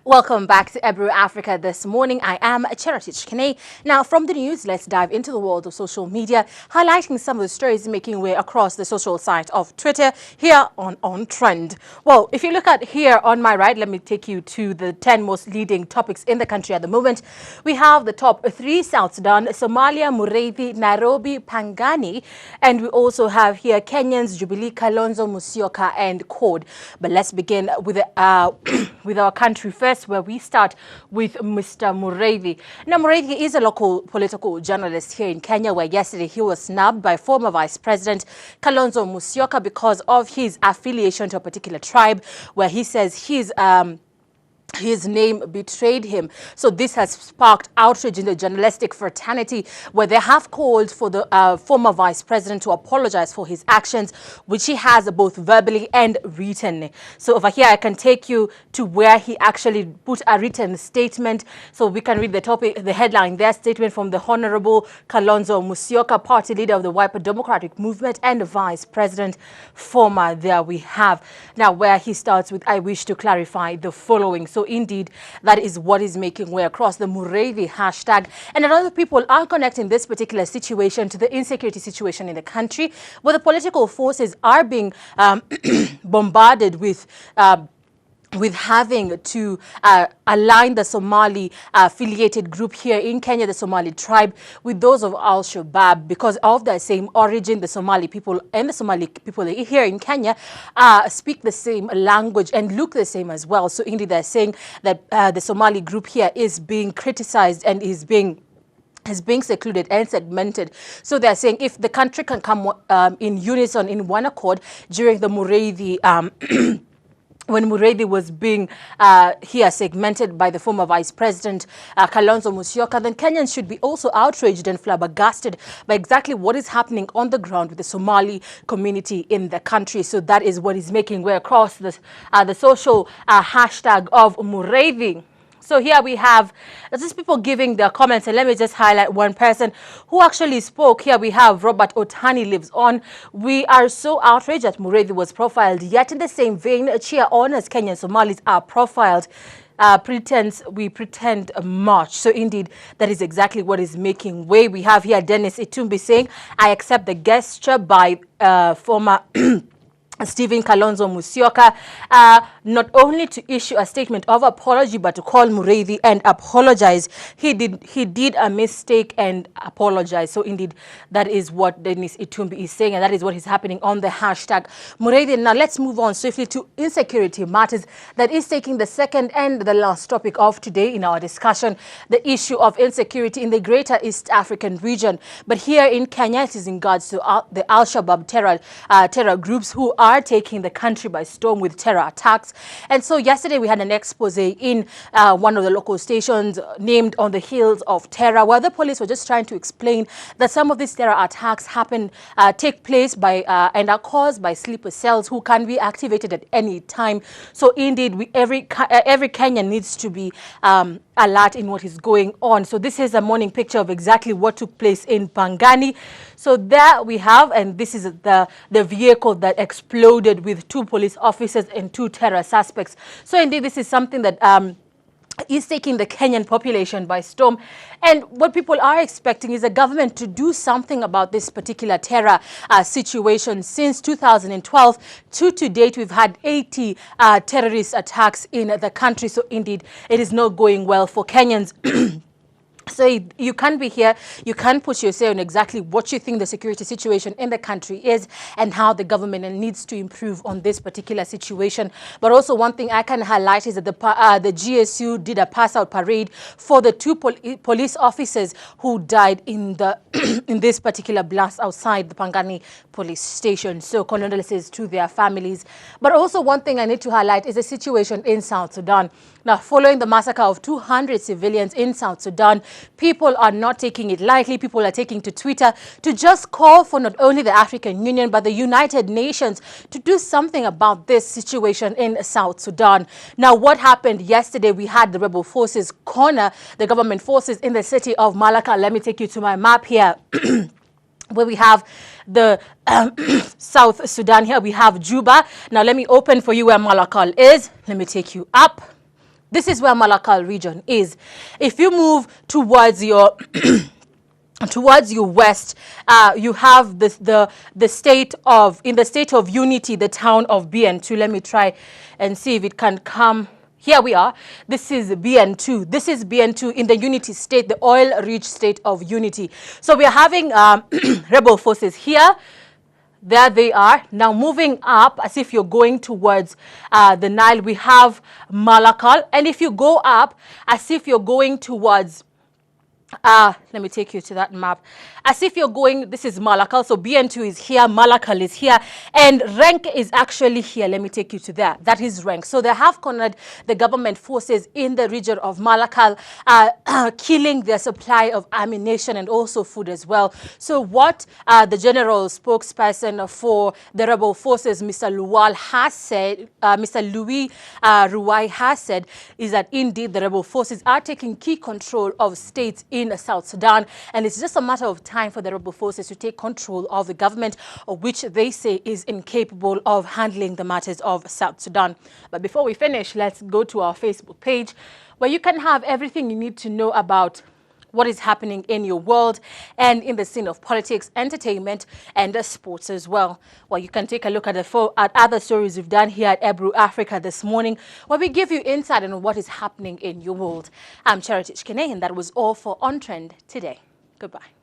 Welcome back to Ooro Africa this morning. I am Charity Chikene. Now, from the news, let's dive into the world of social media, highlighting some of the stories making way across the social site of Twitter here on Trend. Well, if you look at here on my right, let me take you to the 10 most leading topics in the country at the moment. We have the top 3: South Sudan, Somalia, Mureithi, Nairobi, Pangani, and we also have here Kenyans, Jubilee, Kalonzo Musyoka, and CORD. But let's begin with with our country first, where we start with Mr. Mureithi. Now, Mureithi is a local political journalist here in Kenya, where yesterday he was snubbed by former Vice President Kalonzo Musyoka because of his affiliation to a particular tribe, where he says his name betrayed him. So this has sparked outrage in the journalistic fraternity, where they have called for the former vice president to apologize for his actions, which he has both verbally and written. So over here, I can take you to where he actually put a written statement. So we can read the headline there: statement from the Honorable Kalonzo Musyoka, party leader of the Wiper Democratic Movement and vice president, former. There we have. Now, where he starts with, I wish to clarify the following. So indeed, that is what is making way across the Mureithi hashtag. And a lot of people are connecting this particular situation to the insecurity situation in the country, where the political forces are being bombarded with having to align the Somali affiliated group here in Kenya, the Somali tribe, with those of Al-Shabaab, because of their same origin. The Somali people and the Somali people here in Kenya speak the same language and look the same as well. So indeed, they're saying that the Somali group here is being criticized and is being secluded and segmented. So they're saying if the country can come in unison, in one accord, during the Mureithi when Mureithi was being here segmented by the former vice president Kalonzo Musyoka, then Kenyans should be also outraged and flabbergasted by exactly what is happening on the ground with the Somali community in the country. So that is what is making way across the social hashtag of Mureithi. So here we have just people giving their comments, and let me just highlight one person who actually spoke. Here we have Robert Otani lives on. We are so outraged that Mureithi was profiled, yet in the same vein, cheer on as Kenyan Somalis are profiled. We pretend much. So indeed, that is exactly what is making way. We have here Dennis Itumbi saying, I accept the gesture by former Stephen Kalonzo Musyoka, not only to issue a statement of apology, but to call Mureithi and apologize. He did a mistake and apologize. So indeed, that is what Dennis Itumbi is saying, and that is what is happening on the hashtag Mureithi. Now let's move on swiftly to insecurity matters. That is taking the second and the last topic of today in our discussion, the issue of insecurity in the greater East African region. But here in Kenya, it is in regards to the Al-Shabaab terror groups who are taking the country by storm with terror attacks. And so yesterday we had an expose in one of the local stations named On the Hills of Terror, where the police were just trying to explain that some of these terror attacks take place by and are caused by sleeper cells who can be activated at any time. So indeed, every Kenyan needs to be alert in what is going on. So this is a morning picture of exactly what took place in Pangani. So there we have, and this is the vehicle that exploded with 2 police officers and 2 terror suspects. So indeed, this is something that is taking the Kenyan population by storm. And what people are expecting is the government to do something about this particular terror situation. Since 2012 to date, we've had 80 terrorist attacks in the country. So indeed, it is not going well for Kenyans. So you can be here, you can put your say on exactly what you think the security situation in the country is and how the government needs to improve on this particular situation. But also one thing I can highlight is that the GSU did a pass-out parade for the 2 police officers who died in the in this particular blast outside the Pangani police station. So condolences to their families. But also one thing I need to highlight is the situation in South Sudan. Now, following the massacre of 200 civilians in South Sudan, people are not taking it lightly. People are taking to Twitter to just call for not only the African Union, but the United Nations to do something about this situation in South Sudan. Now, what happened yesterday, we had the rebel forces corner the government forces in the city of Malakal. Let me take you to my map here. Where we have the South Sudan here, we have Juba. Now let me open for you where Malakal is. Let me take you up. This is where Malakal region is. If you move towards your west, you have the state of unity, the town of BN2. Let me try and see if it can come. Here we are. This is BN2. This is BN2 in the unity state, the oil-rich state of unity. So we are having rebel forces here. There they are. Now moving up, as if you're going towards the Nile, we have Malakal. And if you go up, as if you're going towards let me take you to that map. As if you're going, this is Malakal, so BN2 is here, Malakal is here, and Rank is actually here. Let me take you to that. That is Rank. So they have cornered the government forces in the region of Malakal, killing their supply of ammunition and also food as well. So what the general spokesperson for the rebel forces, Mr. Luwal, has said, Mr. Louis Ruwai has said, is that indeed the rebel forces are taking key control of states in South Sudan, and it's just a matter of time for the rebel forces to take control of the government, which they say is incapable of handling the matters of South Sudan. But before we finish, let's go to our Facebook page, where you can have everything you need to know about what is happening in your world and in the scene of politics, entertainment, and sports as well. Well, you can take a look at other stories we've done here at Ebru Africa this morning, where we give you insight on what is happening in your world. I'm Charity Chkene, and that was all for On Trend today. Goodbye.